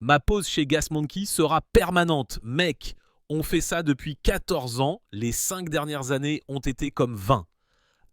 Ma pause chez Gas Monkey sera permanente. Mec, on fait ça depuis 14 ans. Les 5 dernières années ont été comme 20.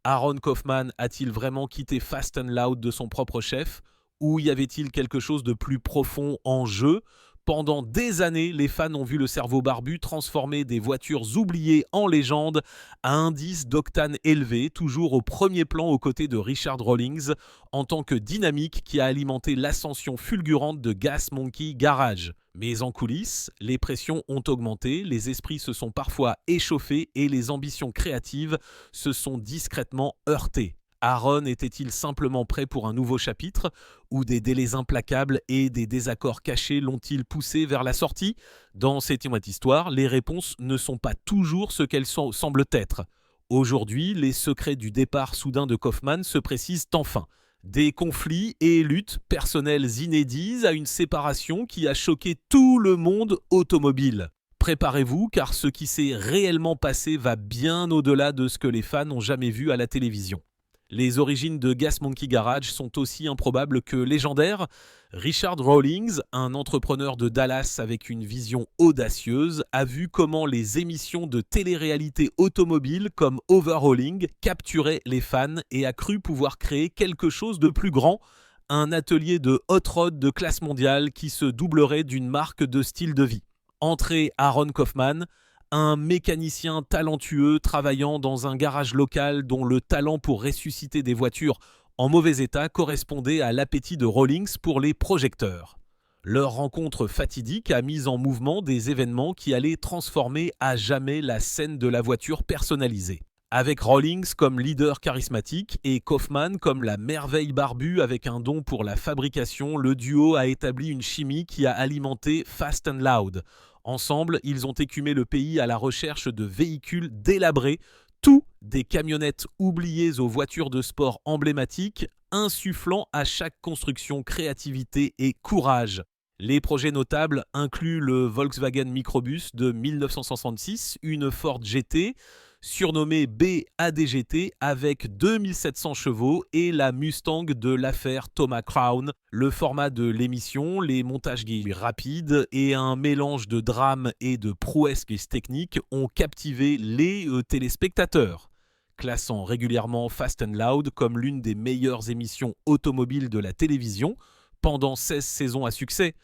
Aaron Kaufman a-t-il vraiment quitté Fast and Loud de son propre chef? Ou y avait-il quelque chose de plus profond en jeu? Pendant des années, les fans ont vu le cerveau barbu transformer des voitures oubliées en légendes à indice d'octane élevé, toujours au premier plan aux côtés de Richard Rawlings, en tant que dynamique qui a alimenté l'ascension fulgurante de Gas Monkey Garage. Mais en coulisses, les pressions ont augmenté, les esprits se sont parfois échauffés et les ambitions créatives se sont discrètement heurtées. Aaron était-il simplement prêt pour un nouveau chapitre, ou des délais implacables et des désaccords cachés l'ont-ils poussé vers la sortie? Dans cette histoire, les réponses ne sont pas toujours ce qu'elles semblent être. Aujourd'hui, les secrets du départ soudain de Kaufman se précisent enfin. Des conflits et luttes personnelles inédites à une séparation qui a choqué tout le monde automobile. Préparez-vous car ce qui s'est réellement passé va bien au-delà de ce que les fans ont jamais vu à la télévision. Les origines de Gas Monkey Garage sont aussi improbables que légendaires. Richard Rawlings, un entrepreneur de Dallas avec une vision audacieuse, a vu comment les émissions de télé-réalité automobile comme Overhauling capturaient les fans et a cru pouvoir créer quelque chose de plus grand, un atelier de hot rod de classe mondiale qui se doublerait d'une marque de style de vie. Entrée Aaron Kaufman, un mécanicien talentueux travaillant dans un garage local dont le talent pour ressusciter des voitures en mauvais état correspondait à l'appétit de Rawlings pour les projecteurs. Leur rencontre fatidique a mis en mouvement des événements qui allaient transformer à jamais la scène de la voiture personnalisée. Avec Rawlings comme leader charismatique et Kaufman comme la merveille barbue avec un don pour la fabrication, le duo a établi une chimie qui a alimenté Fast and Loud. Ensemble, ils ont écumé le pays à la recherche de véhicules délabrés, tout des camionnettes oubliées aux voitures de sport emblématiques, insufflant à chaque construction créativité et courage. Les projets notables incluent le Volkswagen Microbus de 1966, une Ford GT, surnommée BADGT avec 2700 chevaux et la Mustang de l'affaire Thomas Crown. Le format de l'émission, les montages rapides et un mélange de drame et de prouesses techniques ont captivé les téléspectateurs, classant régulièrement Fast and Loud comme l'une des meilleures émissions automobiles de la télévision pendant 16 saisons à succès.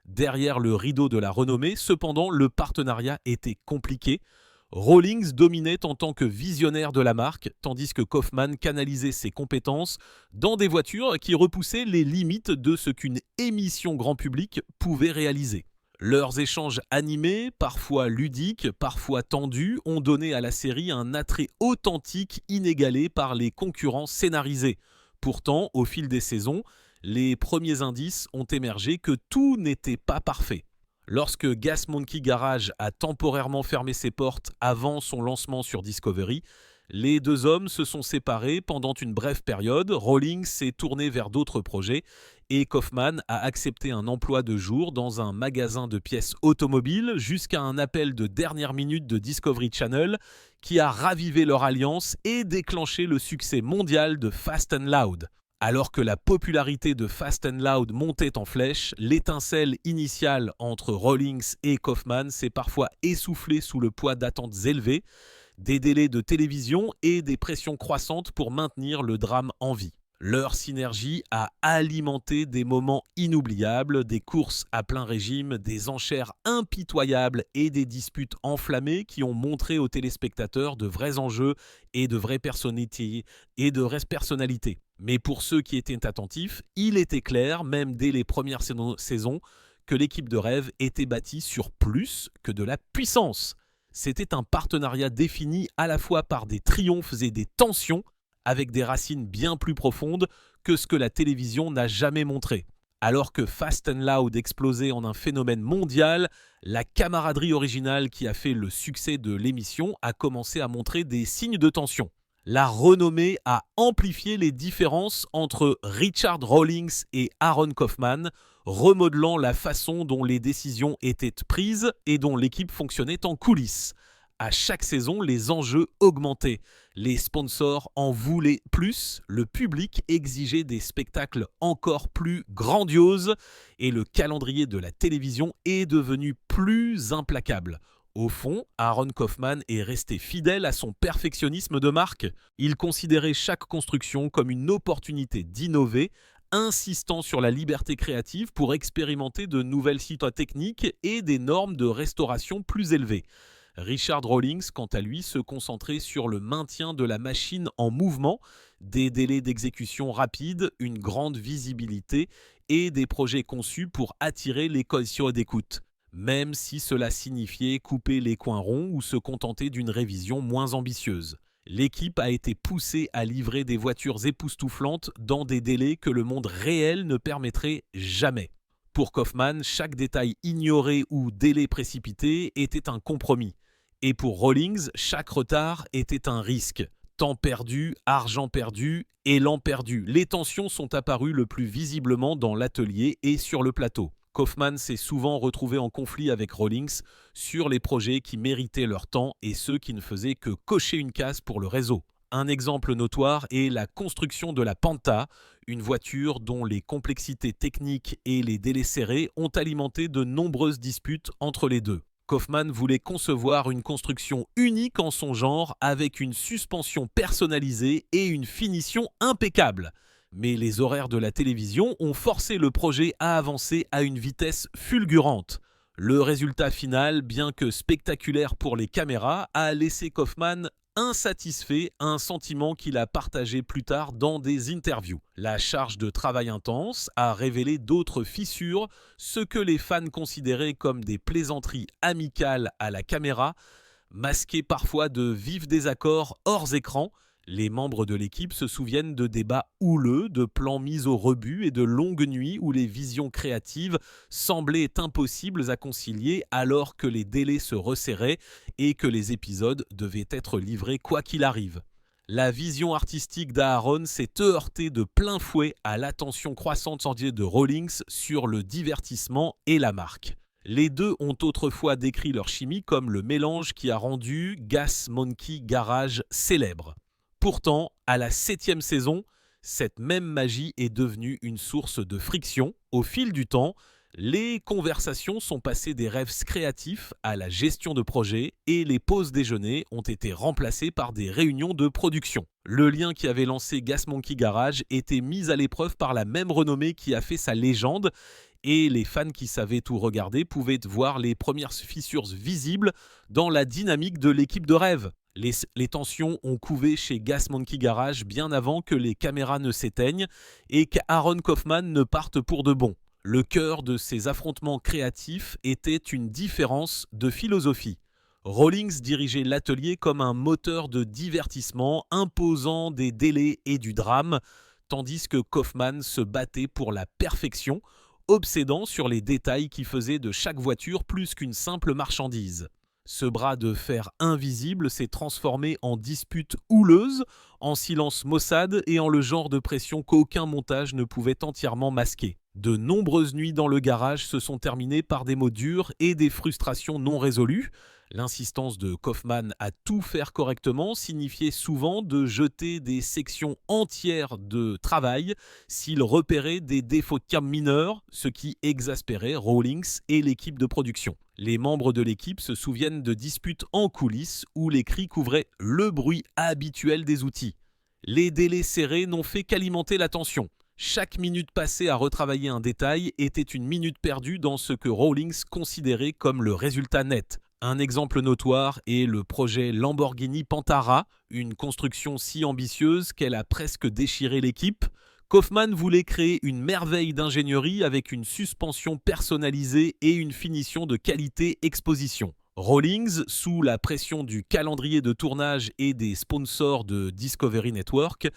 Derrière le rideau de la renommée, cependant, le partenariat était compliqué. Rawlings dominait en tant que visionnaire de la marque, tandis que Kaufman canalisait ses compétences dans des voitures qui repoussaient les limites de ce qu'une émission grand public pouvait réaliser. Leurs échanges animés, parfois ludiques, parfois tendus, ont donné à la série un attrait authentique inégalé par les concurrents scénarisés. Pourtant, au fil des saisons, les premiers indices ont émergé que tout n'était pas parfait. Lorsque Gas Monkey Garage a temporairement fermé ses portes avant son lancement sur Discovery, les deux hommes se sont séparés pendant une brève période. Rawlings s'est tourné vers d'autres projets et Kaufman a accepté un emploi de jour dans un magasin de pièces automobiles jusqu'à un appel de dernière minute de Discovery Channel qui a ravivé leur alliance et déclenché le succès mondial de Fast and Loud. Alors que la popularité de Fast and Loud montait en flèche, l'étincelle initiale entre Rawlings et Kaufman s'est parfois essoufflée sous le poids d'attentes élevées, des délais de télévision et des pressions croissantes pour maintenir le drame en vie. Leur synergie a alimenté des moments inoubliables, des courses à plein régime, des enchères impitoyables et des disputes enflammées qui ont montré aux téléspectateurs de vrais enjeux et de vraies personnalités. Mais pour ceux qui étaient attentifs, il était clair, même dès les premières saisons, que l'équipe de rêve était bâtie sur plus que de la puissance. C'était un partenariat défini à la fois par des triomphes et des tensions, avec des racines bien plus profondes que ce que la télévision n'a jamais montré. Alors que Fast and Loud explosait en un phénomène mondial, la camaraderie originale qui a fait le succès de l'émission a commencé à montrer des signes de tension. La renommée a amplifié les différences entre Richard Rawlings et Aaron Kaufman, remodelant la façon dont les décisions étaient prises et dont l'équipe fonctionnait en coulisses. À chaque saison, les enjeux augmentaient. Les sponsors en voulaient plus, le public exigeait des spectacles encore plus grandioses et le calendrier de la télévision est devenu plus implacable. Au fond, Aaron Kaufman est resté fidèle à son perfectionnisme de marque. Il considérait chaque construction comme une opportunité d'innover, insistant sur la liberté créative pour expérimenter de nouvelles cités techniques et des normes de restauration plus élevées. Richard Rawlings, quant à lui, se concentrait sur le maintien de la machine en mouvement, des délais d'exécution rapides, une grande visibilité et des projets conçus pour attirer les cautions d'écoute, même si cela signifiait couper les coins ronds ou se contenter d'une révision moins ambitieuse. L'équipe a été poussée à livrer des voitures époustouflantes dans des délais que le monde réel ne permettrait jamais. Pour Kaufman, chaque détail ignoré ou délai précipité était un compromis. Et pour Rawlings, chaque retard était un risque. Temps perdu, argent perdu, élan perdu. Les tensions sont apparues le plus visiblement dans l'atelier et sur le plateau. Kaufman s'est souvent retrouvé en conflit avec Rawlings sur les projets qui méritaient leur temps et ceux qui ne faisaient que cocher une case pour le réseau. Un exemple notoire est la construction de la Panta, une voiture dont les complexités techniques et les délais serrés ont alimenté de nombreuses disputes entre les deux. Kaufman voulait concevoir une construction unique en son genre avec une suspension personnalisée et une finition impeccable. Mais les horaires de la télévision ont forcé le projet à avancer à une vitesse fulgurante. Le résultat final, bien que spectaculaire pour les caméras, a laissé Kaufman insatisfait, un sentiment qu'il a partagé plus tard dans des interviews. La charge de travail intense a révélé d'autres fissures, ce que les fans considéraient comme des plaisanteries amicales à la caméra, masquées parfois de vifs désaccords hors écran. Les membres de l'équipe se souviennent de débats houleux, de plans mis au rebut et de longues nuits où les visions créatives semblaient impossibles à concilier alors que les délais se resserraient et que les épisodes devaient être livrés quoi qu'il arrive. La vision artistique d'Aaron s'est heurtée de plein fouet à l'attention croissante de Rawlings sur le divertissement et la marque. Les deux ont autrefois décrit leur chimie comme le mélange qui a rendu Gas Monkey Garage célèbre. Pourtant, à la 7e saison, cette même magie est devenue une source de friction. Au fil du temps, les conversations sont passées des rêves créatifs à la gestion de projet et les pauses déjeuner ont été remplacées par des réunions de production. Le lien qui avait lancé Gas Monkey Garage était mis à l'épreuve par la même renommée qui a fait sa légende et les fans qui savaient tout regarder pouvaient voir les premières fissures visibles dans la dynamique de l'équipe de rêve. Les tensions ont couvé chez Gas Monkey Garage bien avant que les caméras ne s'éteignent et qu'Aaron Kaufman ne parte pour de bon. Le cœur de ces affrontements créatifs était une différence de philosophie. Rawlings dirigeait l'atelier comme un moteur de divertissement imposant des délais et du drame, tandis que Kaufman se battait pour la perfection, obsédant sur les détails qui faisaient de chaque voiture plus qu'une simple marchandise. Ce bras de fer invisible s'est transformé en dispute houleuse, en silence maussade et en le genre de pression qu'aucun montage ne pouvait entièrement masquer. De nombreuses nuits dans le garage se sont terminées par des mots durs et des frustrations non résolues. L'insistance de Kaufman à tout faire correctement signifiait souvent de jeter des sections entières de travail s'il repérait des défauts mineurs, ce qui exaspérait Rawlings et l'équipe de production. Les membres de l'équipe se souviennent de disputes en coulisses où les cris couvraient le bruit habituel des outils. Les délais serrés n'ont fait qu'alimenter la tension. Chaque minute passée à retravailler un détail était une minute perdue dans ce que Rawlings considérait comme le résultat net. Un exemple notoire est le projet Lamborghini Pantara, une construction si ambitieuse qu'elle a presque déchiré l'équipe. Kaufman voulait créer une merveille d'ingénierie avec une suspension personnalisée et une finition de qualité exposition. Rawlings, sous la pression du calendrier de tournage et des sponsors de Discovery Network,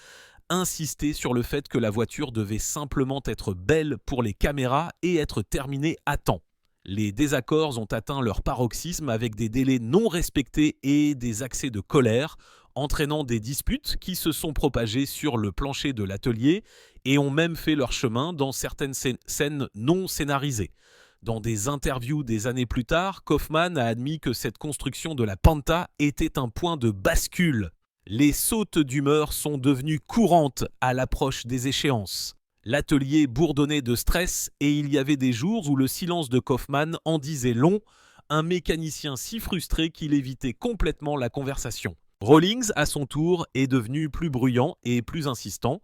insistait sur le fait que la voiture devait simplement être belle pour les caméras et être terminée à temps. Les désaccords ont atteint leur paroxysme avec des délais non respectés et des accès de colère, entraînant des disputes qui se sont propagées sur le plancher de l'atelier et ont même fait leur chemin dans certaines scènes non scénarisées. Dans des interviews des années plus tard, Kaufman a admis que cette construction de la Panta était un point de bascule. Les sautes d'humeur sont devenues courantes à l'approche des échéances. L'atelier bourdonnait de stress et il y avait des jours où le silence de Kaufman en disait long, un mécanicien si frustré qu'il évitait complètement la conversation. Rawlings, à son tour, est devenu plus bruyant et plus insistant,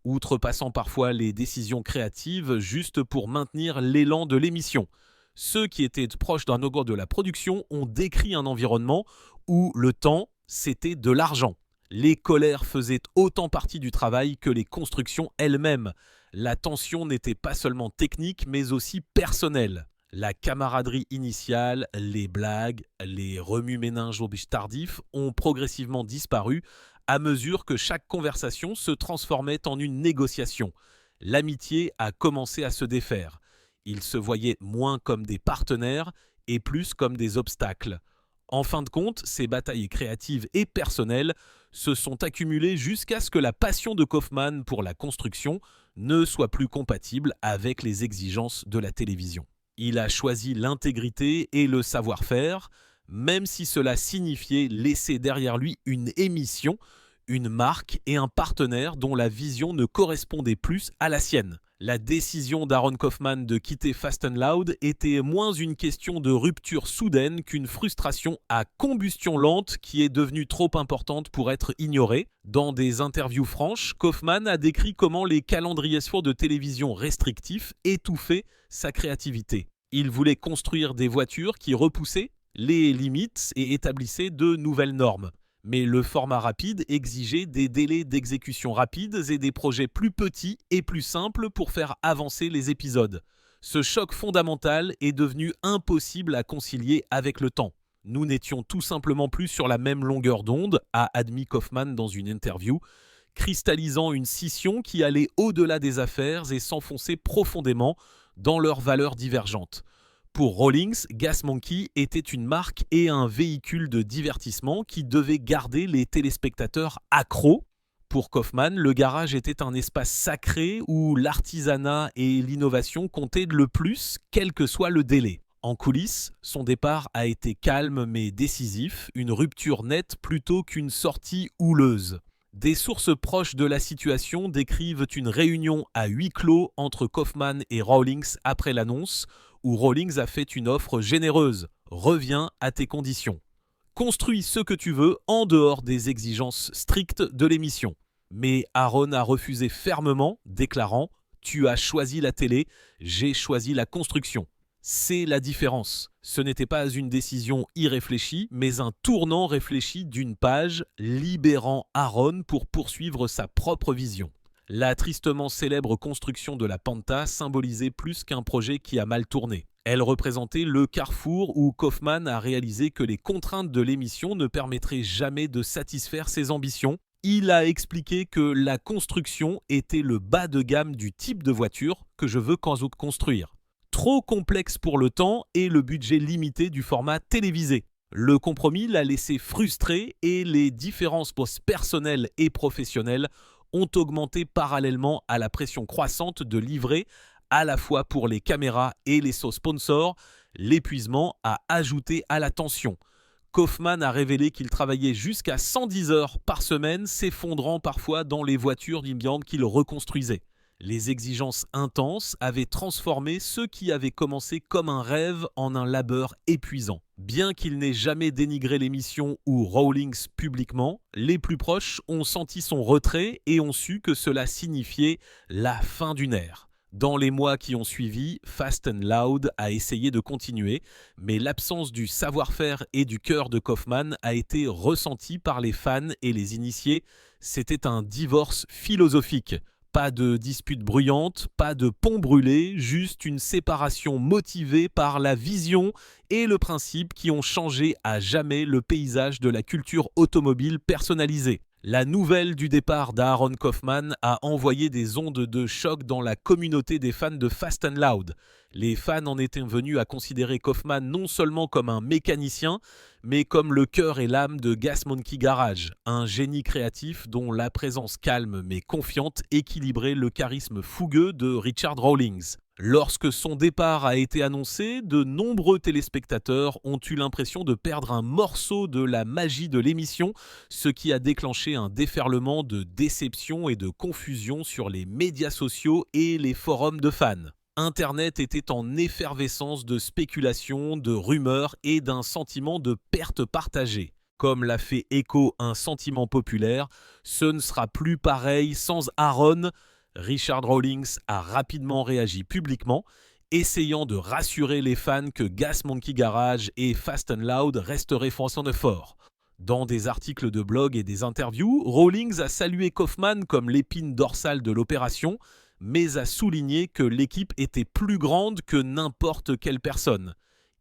outrepassant parfois les décisions créatives juste pour maintenir l'élan de l'émission. Ceux qui étaient proches d'un logo de la production ont décrit un environnement où le temps, c'était de l'argent. Les colères faisaient autant partie du travail que les constructions elles-mêmes. La tension n'était pas seulement technique, mais aussi personnelle. La camaraderie initiale, les blagues, les remue-méninges tardifs ont progressivement disparu à mesure que chaque conversation se transformait en une négociation. L'amitié a commencé à se défaire. Ils se voyaient moins comme des partenaires et plus comme des obstacles. En fin de compte, ces batailles créatives et personnelles se sont accumulées jusqu'à ce que la passion de Kaufman pour la construction ne soit plus compatible avec les exigences de la télévision. Il a choisi l'intégrité et le savoir-faire, même si cela signifiait laisser derrière lui une émission, une marque et un partenaire dont la vision ne correspondait plus à la sienne. La décision d'Aaron Kaufman de quitter Fast and Loud était moins une question de rupture soudaine qu'une frustration à combustion lente qui est devenue trop importante pour être ignorée. Dans des interviews franches, Kaufman a décrit comment les calendriers de télévision restrictifs étouffaient sa créativité. Il voulait construire des voitures qui repoussaient les limites et établissaient de nouvelles normes. Mais le format rapide exigeait des délais d'exécution rapides et des projets plus petits et plus simples pour faire avancer les épisodes. Ce choc fondamental est devenu impossible à concilier avec le temps. Nous n'étions tout simplement plus sur la même longueur d'onde, a admis Kaufman dans une interview, cristallisant une scission qui allait au-delà des affaires et s'enfonçait profondément dans leurs valeurs divergentes. Pour Rawlings, Gas Monkey était une marque et un véhicule de divertissement qui devait garder les téléspectateurs accros. Pour Kaufman, le garage était un espace sacré où l'artisanat et l'innovation comptaient le plus, quel que soit le délai. En coulisses, son départ a été calme mais décisif, une rupture nette plutôt qu'une sortie houleuse. Des sources proches de la situation décrivent une réunion à huis clos entre Kaufman et Rawlings après l'annonce, où Rawlings a fait une offre généreuse. Reviens à tes conditions. Construis ce que tu veux en dehors des exigences strictes de l'émission. Mais Aaron a refusé fermement, déclarant « Tu as choisi la télé, j'ai choisi la construction ». C'est la différence. Ce n'était pas une décision irréfléchie, mais un tournant réfléchi d'une page, libérant Aaron pour poursuivre sa propre vision. La tristement célèbre construction de la Panta symbolisait plus qu'un projet qui a mal tourné. Elle représentait le carrefour où Kaufman a réalisé que les contraintes de l'émission ne permettraient jamais de satisfaire ses ambitions. Il a expliqué que la construction était le bas de gamme du type de voiture que je veux construire. Trop complexe pour le temps et le budget limité du format télévisé. Le compromis l'a laissé frustré et les différences personnelles et professionnelles ont augmenté parallèlement à la pression croissante de livrer à la fois pour les caméras et les sponsors. L'épuisement a ajouté à la tension. Kaufman a révélé qu'il travaillait jusqu'à 110 heures par semaine, s'effondrant parfois dans les voitures d'Imbiand qu'il reconstruisait. Les exigences intenses avaient transformé ce qui avait commencé comme un rêve en un labeur épuisant. Bien qu'il n'ait jamais dénigré l'émission ou Rawlings publiquement, les plus proches ont senti son retrait et ont su que cela signifiait la fin d'une ère. Dans les mois qui ont suivi, Fast and Loud a essayé de continuer, mais l'absence du savoir-faire et du cœur de Kaufman a été ressentie par les fans et les initiés. C'était un divorce philosophique. Pas de dispute bruyante, pas de pont brûlé, juste une séparation motivée par la vision et le principe qui ont changé à jamais le paysage de la culture automobile personnalisée. La nouvelle du départ d'Aaron Kaufman a envoyé des ondes de choc dans la communauté des fans de Fast and Loud. Les fans en étaient venus à considérer Kaufman non seulement comme un mécanicien, mais comme le cœur et l'âme de Gas Monkey Garage, un génie créatif dont la présence calme mais confiante équilibrait le charisme fougueux de Richard Rawlings. Lorsque son départ a été annoncé, de nombreux téléspectateurs ont eu l'impression de perdre un morceau de la magie de l'émission, ce qui a déclenché un déferlement de déception et de confusion sur les médias sociaux et les forums de fans. Internet était en effervescence de spéculations, de rumeurs et d'un sentiment de perte partagée. Comme l'a fait écho un sentiment populaire, ce ne sera plus pareil sans Aaron. Richard Rawlings a rapidement réagi publiquement, essayant de rassurer les fans que Gas Monkey Garage et Fast and Loud resteraient forts. Dans des articles de blog et des interviews, Rawlings a salué Kaufman comme l'épine dorsale de l'opération, mais a souligné que l'équipe était plus grande que n'importe quelle personne.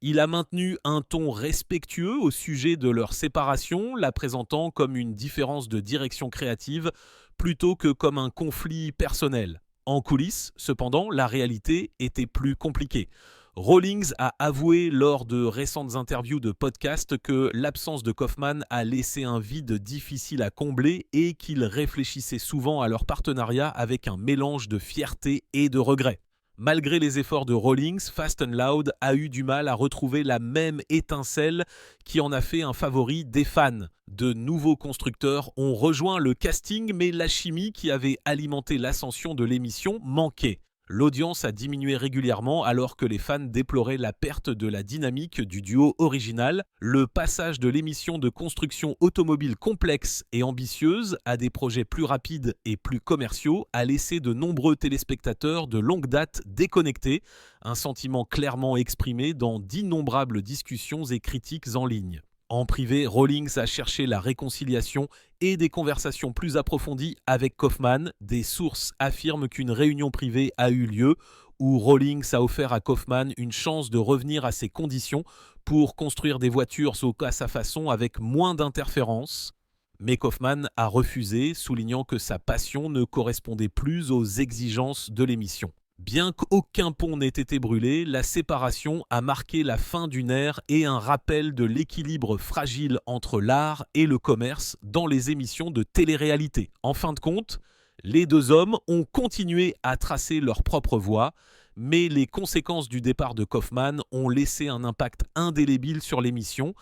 Il a maintenu un ton respectueux au sujet de leur séparation, la présentant comme une différence de direction créative plutôt que comme un conflit personnel. En coulisses, cependant, la réalité était plus compliquée. Rawlings a avoué lors de récentes interviews de podcast que l'absence de Kaufman a laissé un vide difficile à combler et qu'il réfléchissait souvent à leur partenariat avec un mélange de fierté et de regret. Malgré les efforts de Rawlings, Fast and Loud a eu du mal à retrouver la même étincelle qui en a fait un favori des fans. De nouveaux constructeurs ont rejoint le casting, mais la chimie qui avait alimenté l'ascension de l'émission manquait. L'audience a diminué régulièrement alors que les fans déploraient la perte de la dynamique du duo original. Le passage de l'émission de construction automobile complexe et ambitieuse à des projets plus rapides et plus commerciaux a laissé de nombreux téléspectateurs de longue date déconnectés, un sentiment clairement exprimé dans d'innombrables discussions et critiques en ligne. En privé, Rawlings a cherché la réconciliation et des conversations plus approfondies avec Kaufman. Des sources affirment qu'une réunion privée a eu lieu où Rawlings a offert à Kaufman une chance de revenir à ses conditions pour construire des voitures à sa façon avec moins d'interférences. Mais Kaufman a refusé, soulignant que sa passion ne correspondait plus aux exigences de l'émission. Bien qu'aucun pont n'ait été brûlé, la séparation a marqué la fin d'une ère et un rappel de l'équilibre fragile entre l'art et le commerce dans les émissions de télé-réalité. En fin de compte, les deux hommes ont continué à tracer leur propre voie, mais les conséquences du départ de Kaufman ont laissé un impact indélébile sur l'émission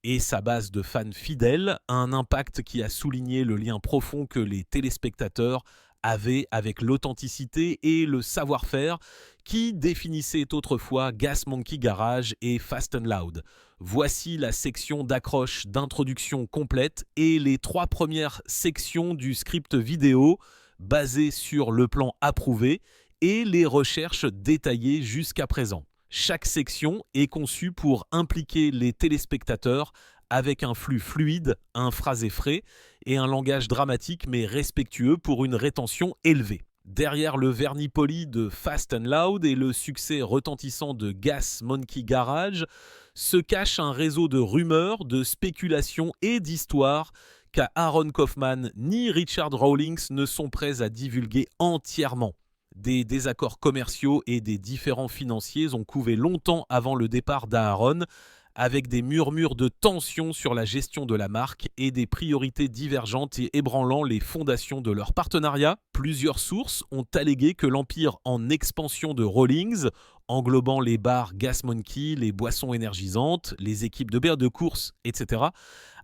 et sa base de fans fidèles, un impact qui a souligné le lien profond que les téléspectateurs avaient avec l'authenticité et le savoir-faire qui définissaient autrefois Gas Monkey Garage et Fast and Loud. Voici la section d'accroche d'introduction complète et les 3 premières sections du script vidéo basé sur le plan approuvé et les recherches détaillées jusqu'à présent. Chaque section est conçue pour impliquer les téléspectateurs avec un flux fluide, un phrasé frais et un langage dramatique mais respectueux pour une rétention élevée. Derrière le vernis poli de Fast and Loud et le succès retentissant de Gas Monkey Garage se cache un réseau de rumeurs, de spéculations et d'histoires qu'Aaron Kaufman ni Richard Rawlings ne sont prêts à divulguer entièrement. Des désaccords commerciaux et des différends financiers ont couvé longtemps avant le départ d'Aaron, avec des murmures de tension sur la gestion de la marque et des priorités divergentes et ébranlant les fondations de leur partenariat. Plusieurs sources ont allégué que l'empire en expansion de Rawlings, englobant les bars Gas Monkey, les boissons énergisantes, les équipes de course, etc.,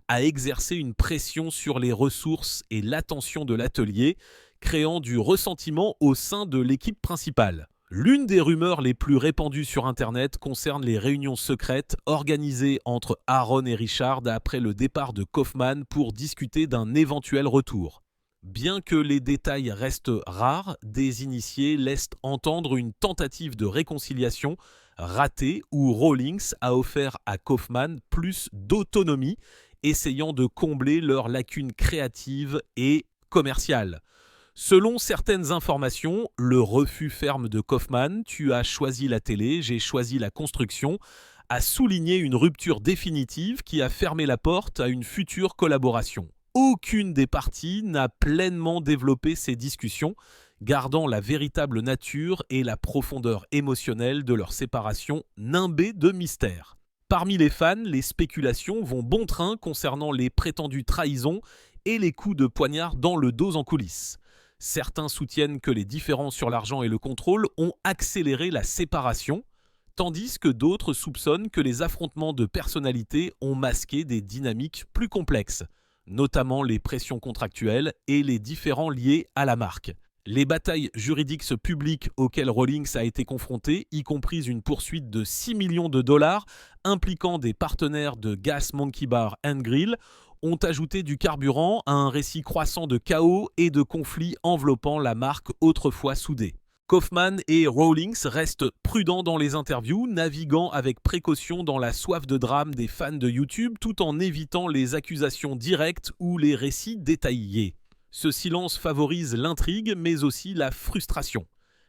a exercé une pression sur les ressources et l'attention de l'atelier, créant du ressentiment au sein de l'équipe principale. L'une des rumeurs les plus répandues sur Internet concerne les réunions secrètes organisées entre Aaron et Richard après le départ de Kaufman pour discuter d'un éventuel retour. Bien que les détails restent rares, des initiés laissent entendre une tentative de réconciliation ratée où Rawlings a offert à Kaufman plus d'autonomie, essayant de combler leurs lacunes créatives et commerciales. Selon certaines informations, le refus ferme de Kaufman, tu as choisi la télé, j'ai choisi la construction, a souligné une rupture définitive qui a fermé la porte à une future collaboration. Aucune des parties n'a pleinement développé ces discussions, gardant la véritable nature et la profondeur émotionnelle de leur séparation nimbée de mystère. Parmi les fans, les spéculations vont bon train concernant les prétendues trahisons et les coups de poignard dans le dos en coulisses. Certains soutiennent que les différends sur l'argent et le contrôle ont accéléré la séparation, tandis que d'autres soupçonnent que les affrontements de personnalités ont masqué des dynamiques plus complexes, notamment les pressions contractuelles et les différends liés à la marque. Les batailles juridiques publiques auxquelles Rawlings a été confronté, y compris une poursuite de 6 millions de dollars impliquant des partenaires de Gas Monkey Bar and Grill, ont ajouté du carburant à un récit croissant de chaos et de conflits enveloppant la marque autrefois soudée. Kaufman et Rawlings restent prudents dans les interviews, naviguant avec précaution dans la soif de drame des fans de YouTube tout en évitant les accusations directes ou les récits détaillés. Ce silence favorise l'intrigue mais aussi la frustration.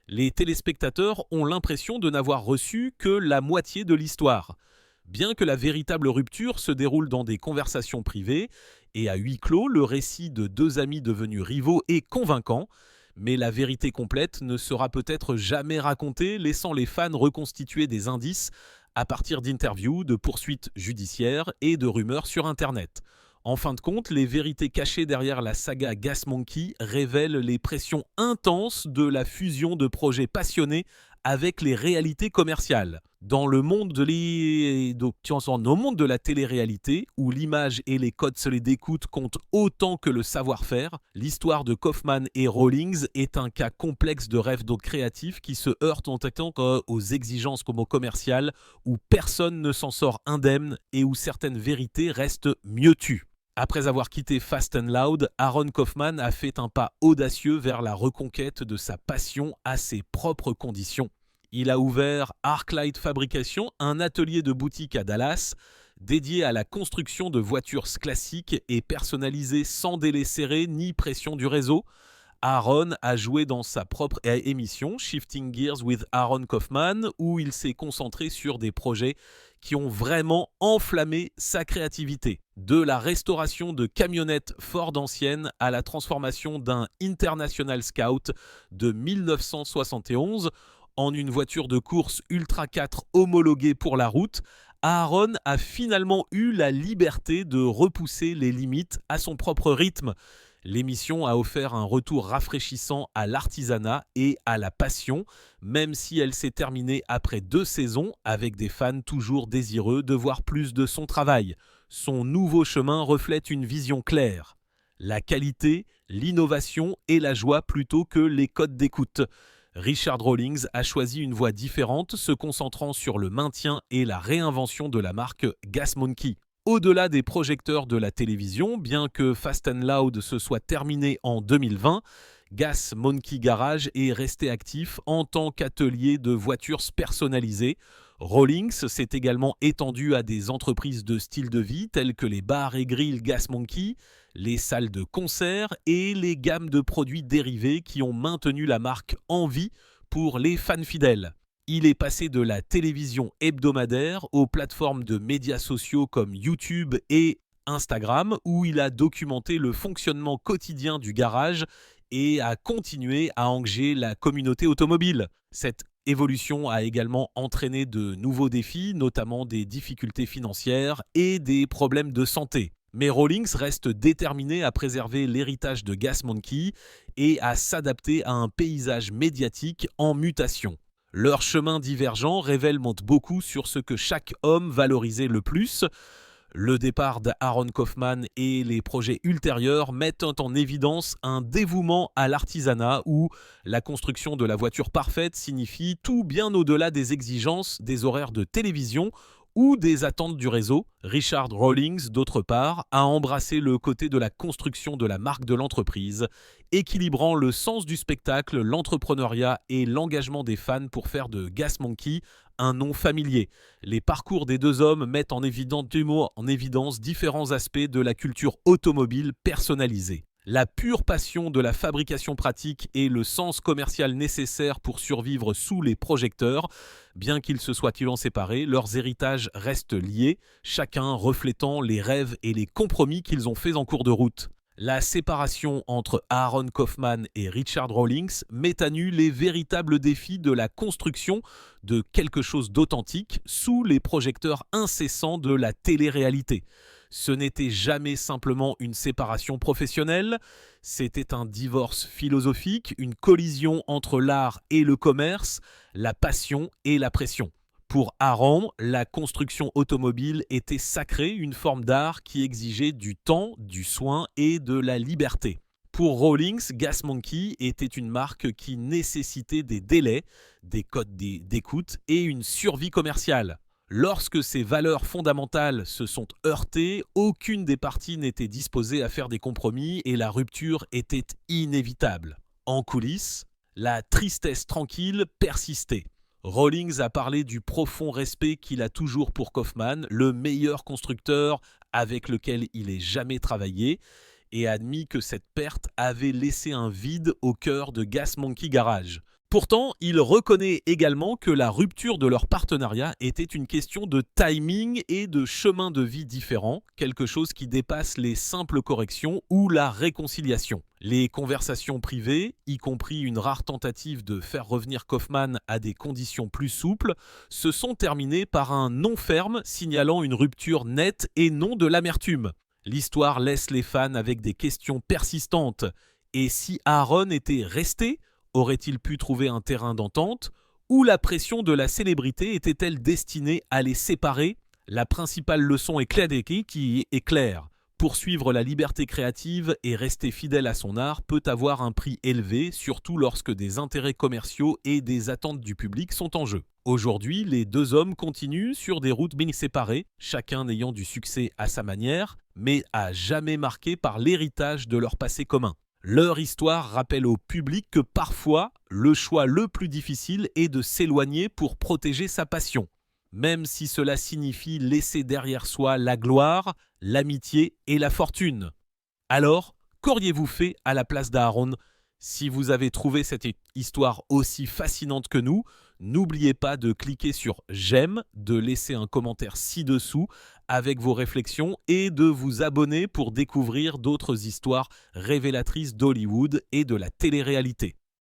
Les téléspectateurs ont l'impression de n'avoir reçu que la moitié de l'histoire. Bien que la véritable rupture se déroule dans des conversations privées et à huis clos, le récit de deux amis devenus rivaux est convaincant, mais la vérité complète ne sera peut-être jamais racontée, laissant les fans reconstituer des indices à partir d'interviews, de poursuites judiciaires et de rumeurs sur Internet. En fin de compte, les vérités cachées derrière la saga Gas Monkey révèlent les pressions intenses de la fusion de projets passionnés avec les réalités commerciales. Dans le monde de la télé-réalité, où l'image et les codes solides d'écoute comptent autant que le savoir-faire, l'histoire de Kaufman et Rawlings est un cas complexe de rêve créatif qui se heurte en tant aux exigences commerciales, où personne ne s'en sort indemne et où certaines vérités restent mieux tues. Après avoir quitté Fast and Loud, Aaron Kaufman a fait un pas audacieux vers la reconquête de sa passion à ses propres conditions. Il a ouvert Arclight Fabrication, un atelier de boutique à Dallas, dédié à la construction de voitures classiques et personnalisées sans délai serré ni pression du réseau. Aaron a joué dans sa propre émission Shifting Gears with Aaron Kaufman, où il s'est concentré sur des projets qui ont vraiment enflammé sa créativité. De la restauration de camionnettes Ford anciennes à la transformation d'un International Scout de 1971 en une voiture de course Ultra 4 homologuée pour la route, Aaron a finalement eu la liberté de repousser les limites à son propre rythme. L'émission a offert un retour rafraîchissant à l'artisanat et à la passion, même si elle s'est terminée après 2 saisons avec des fans toujours désireux de voir plus de son travail. Son nouveau chemin reflète une vision claire. La qualité, l'innovation et la joie plutôt que les codes d'écoute. Richard Rawlings a choisi une voie différente, se concentrant sur le maintien et la réinvention de la marque Gas Monkey. Au-delà des projecteurs de la télévision, bien que Fast and Loud se soit terminé en 2020, Gas Monkey Garage est resté actif en tant qu'atelier de voitures personnalisées. Rawlings s'est également étendu à des entreprises de style de vie telles que les bars et grilles Gas Monkey, les salles de concert et les gammes de produits dérivés qui ont maintenu la marque en vie pour les fans fidèles. Il est passé de la télévision hebdomadaire aux plateformes de médias sociaux comme YouTube et Instagram, où il a documenté le fonctionnement quotidien du garage et a continué à engager la communauté automobile. Cette évolution a également entraîné de nouveaux défis, notamment des difficultés financières et des problèmes de santé. Mais Rawlings reste déterminé à préserver l'héritage de Gas Monkey et à s'adapter à un paysage médiatique en mutation. Leurs chemins divergents révèlent beaucoup sur ce que chaque homme valorisait le plus. Le départ d'Aaron Kaufman et les projets ultérieurs mettent en évidence un dévouement à l'artisanat où la construction de la voiture parfaite signifie tout bien au-delà des exigences des horaires de télévision ou des attentes du réseau. Richard Rawlings, d'autre part, a embrassé le côté de la construction de la marque de l'entreprise, équilibrant le sens du spectacle, l'entrepreneuriat et l'engagement des fans pour faire de Gas Monkey un nom familier. Les parcours des deux hommes mettent en évidence différents aspects de la culture automobile personnalisée. La pure passion de la fabrication pratique et le sens commercial nécessaire pour survivre sous les projecteurs. Bien qu'ils se soient séparés, leurs héritages restent liés, chacun reflétant les rêves et les compromis qu'ils ont faits en cours de route. La séparation entre Aaron Kaufman et Richard Rawlings met à nu les véritables défis de la construction de quelque chose d'authentique sous les projecteurs incessants de la télé-réalité. Ce n'était jamais simplement une séparation professionnelle, c'était un divorce philosophique, une collision entre l'art et le commerce, la passion et la pression. Pour Aaron, la construction automobile était sacrée, une forme d'art qui exigeait du temps, du soin et de la liberté. Pour Rawlings, Gas Monkey était une marque qui nécessitait des délais, des codes d'écoute et une survie commerciale. Lorsque ces valeurs fondamentales se sont heurtées, aucune des parties n'était disposée à faire des compromis et la rupture était inévitable. En coulisses, la tristesse tranquille persistait. Rawlings a parlé du profond respect qu'il a toujours pour Kaufman, le meilleur constructeur avec lequel il ait jamais travaillé, et a admis que cette perte avait laissé un vide au cœur de Gas Monkey Garage. Pourtant, il reconnaît également que la rupture de leur partenariat était une question de timing et de chemin de vie différents, quelque chose qui dépasse les simples corrections ou la réconciliation. Les conversations privées, y compris une rare tentative de faire revenir Kaufman à des conditions plus souples, se sont terminées par un non ferme signalant une rupture nette et non de l'amertume. L'histoire laisse les fans avec des questions persistantes. Et si Aaron était resté, aurait-il pu trouver un terrain d'entente? Ou la pression de la célébrité était-elle destinée à les séparer? La principale leçon qui est claire. Poursuivre la liberté créative et rester fidèle à son art peut avoir un prix élevé, surtout lorsque des intérêts commerciaux et des attentes du public sont en jeu. Aujourd'hui, les deux hommes continuent sur des routes bien séparées, chacun ayant du succès à sa manière, mais à jamais marqué par l'héritage de leur passé commun. Leur histoire rappelle au public que parfois, le choix le plus difficile est de s'éloigner pour protéger sa passion, même si cela signifie laisser derrière soi la gloire, l'amitié et la fortune. Alors, qu'auriez-vous fait à la place d'Aaron? Si vous avez trouvé cette histoire aussi fascinante que nous, n'oubliez pas de cliquer sur j'aime, de laisser un commentaire ci-dessous avec vos réflexions et de vous abonner pour découvrir d'autres histoires révélatrices d'Hollywood et de la télé-réalité.